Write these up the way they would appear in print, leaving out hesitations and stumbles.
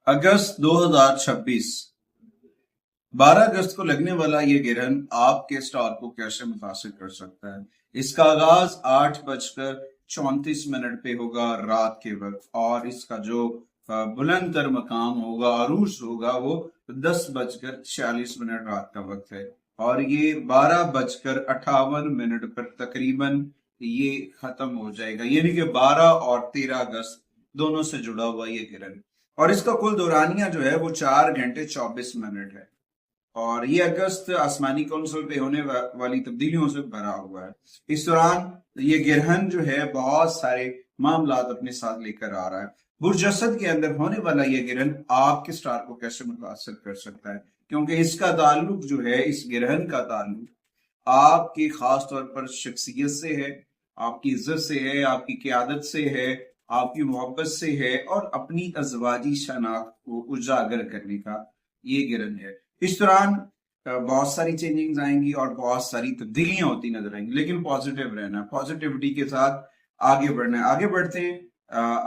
अगस्त 2026 12 अगस्त को लगने वाला ये गिरहन आपके स्टार को कैसे मुतासिर कर सकता है। इसका आगाज 8:34 पे होगा रात के वक्त, और इसका जो बुलंद तर मकाम होगा, अरूज होगा, वो 10:46 रात का वक्त है, और ये 12:58 पर तकरीबन ये खत्म हो जाएगा। यानी कि 12 और 13 अगस्त दोनों से जुड़ा हुआ ये गिरहन, और इसका कुल दौरानिया जो है वो 4 घंटे 24 मिनट है। और ये अगस्त आसमानी कौंसिल पे होने वाली तब्दीलियों से भरा हुआ है। इस दौरान ये गिरहन जो है बहुत सारे मामलात अपने साथ लेकर आ रहा है। बुर्ज असद के अंदर होने वाला ये गिरहन आपके स्टार को कैसे मुतासर कर सकता है, क्योंकि इसका ताल्लुक जो है, इस गिरहन का ताल्लुक आपकी खास तौर पर शख्सियत से है, आपकी इज्जत से है, आपकी क़यादत से है, आपकी मोहब्बत से है, और अपनी अज़वाजी शनाख्त को उजागर करने का ये गिरहन है। इस दौरान बहुत सारी चेंजिंग्स आएंगी और बहुत सारी तब्दीलियां होती नजर आएंगी, लेकिन पॉजिटिव रहना, पॉजिटिविटी के साथ आगे बढ़ना है। आगे बढ़ते हैं।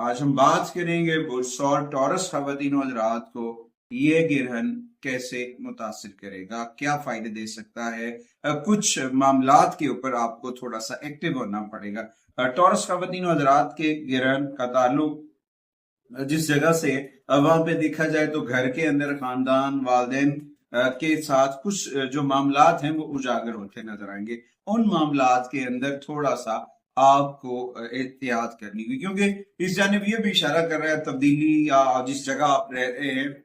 आज हम बात करेंगे बुर्ज और टॉरस ख़वातीन और हज़रात को ये गिरहन कैसे मुतासिर करेगा, क्या फायदे दे सकता है। कुछ मामलात के ऊपर आपको थोड़ा सा एक्टिव होना पड़ेगा। टॉरस ख़वातीन और हज़रात के गिरहन का ताल्लुक जिस जगह से वहां पे देखा जाए तो घर के अंदर खानदान, वालिदैन के साथ कुछ जो मामलात हैं वो उजागर होते नजर आएंगे। उन मामलात के अंदर थोड़ा सा आपको एहतियात करनी होगी, क्योंकि इस जानिब ये भी इशारा कर रहा है तब्दीली या जिस जगह आप रह रहे हैं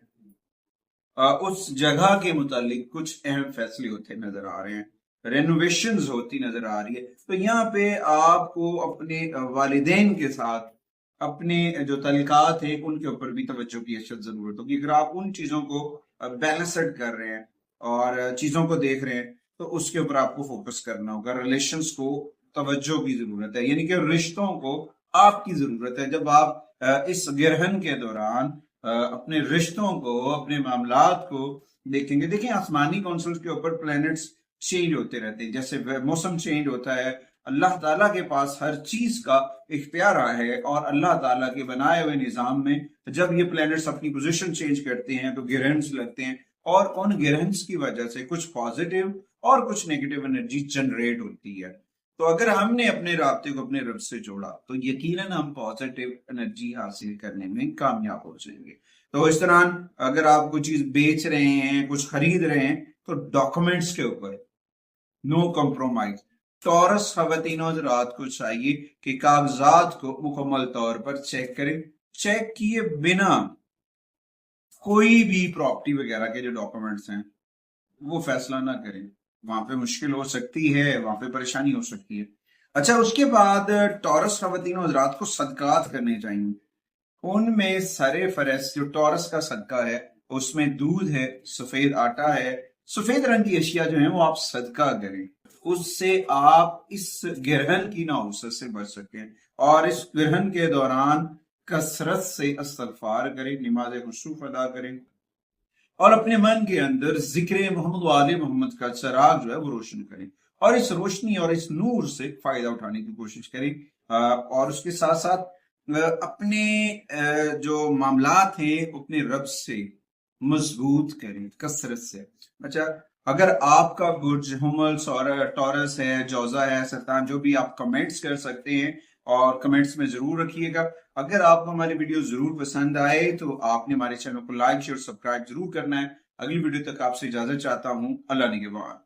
उस जगह के मुतालिक कुछ अहम फैसले होते नजर आ रहे हैं, रेनोवेशंस होती नजर आ रही है। तो यहाँ पे आपको अपने वालिदैन के साथ अपने जो तल्कात है उनके ऊपर भी तवज्जो की अशद जरूरत होगी। अगर आप उन चीजों को बैलेंस्ड कर रहे हैं और चीजों को देख रहे हैं तो उसके ऊपर आपको फोकस करना होगा। रिलेशंस को तवज्जो की जरूरत है, यानी कि रिश्तों को आपकी जरूरत है। जब आप इस गिरहन के दौरान अपने रिश्तों को, अपने मामलात को देखेंगे, देखिए आसमानी कौंसिल के ऊपर प्लैनेट्स चेंज होते रहते हैं, जैसे मौसम चेंज होता है। अल्लाह ताला के पास हर चीज का इख्तियार है, और अल्लाह ताला के बनाए हुए निजाम में जब ये प्लैनेट्स अपनी पोजीशन चेंज करते हैं तो गिरहन्स लगते हैं, और उन गिरहन्स की वजह से कुछ पॉजिटिव और कुछ नेगेटिव एनर्जी जनरेट होती है। तो अगर हमने अपने राब्ते को अपने रब से जोड़ा तो यकीनन हम पॉजिटिव एनर्जी हासिल करने में कामयाब हो जाएंगे। तो इस दौरान अगर आप कोई चीज बेच रहे हैं, कुछ खरीद रहे हैं, तो डॉक्यूमेंट्स के ऊपर नो कॉम्प्रोमाइज। टॉरस ख़वातीन हज़रात को चाहिए कि कागजात को मुकम्मल तौर पर चेक करें। चेक किए बिना कोई भी प्रॉपर्टी वगैरह के जो डॉक्यूमेंट्स हैं वो फैसला ना करें। वहां पे मुश्किल हो सकती है, वहां पे परेशानी हो सकती है। अच्छा, उसके बाद टॉरस ख़वातीन हज़रात को सदकात करने चाहिए। उनमें सरे फरस जो टॉरस का सदका है उसमें दूध है, सफेद आटा है, सफेद रंग की अशिया जो है वो आप सदका करें। उससे आप इस गिरहन की नाउसत से बच सकें, और इस गिरहन के दौरान कसरत से इस्तग़फ़ार करें, नमाज खुशूफ अदा करें, और अपने मन के अंदर जिक्र मोहम्मद व आले मोहम्मद का चराग जो है वो रोशन करें, और इस रोशनी और इस नूर से फायदा उठाने की कोशिश करें। और उसके साथ साथ अपने जो मामलात हैं अपने रब से मजबूत करें कसरत से। अच्छा, अगर आपका बुर्ज हुमल्स और टॉरस है, जौजा है, सरतान, जो भी आप कमेंट्स कर सकते हैं और कमेंट्स में जरूर रखिएगा। अगर आपको हमारी वीडियो जरूर पसंद आए तो आपने हमारे चैनल को लाइक शेयर सब्सक्राइब जरूर करना है। अगली वीडियो तक आपसे इजाजत चाहता हूँ। अल्लाह निगहबान।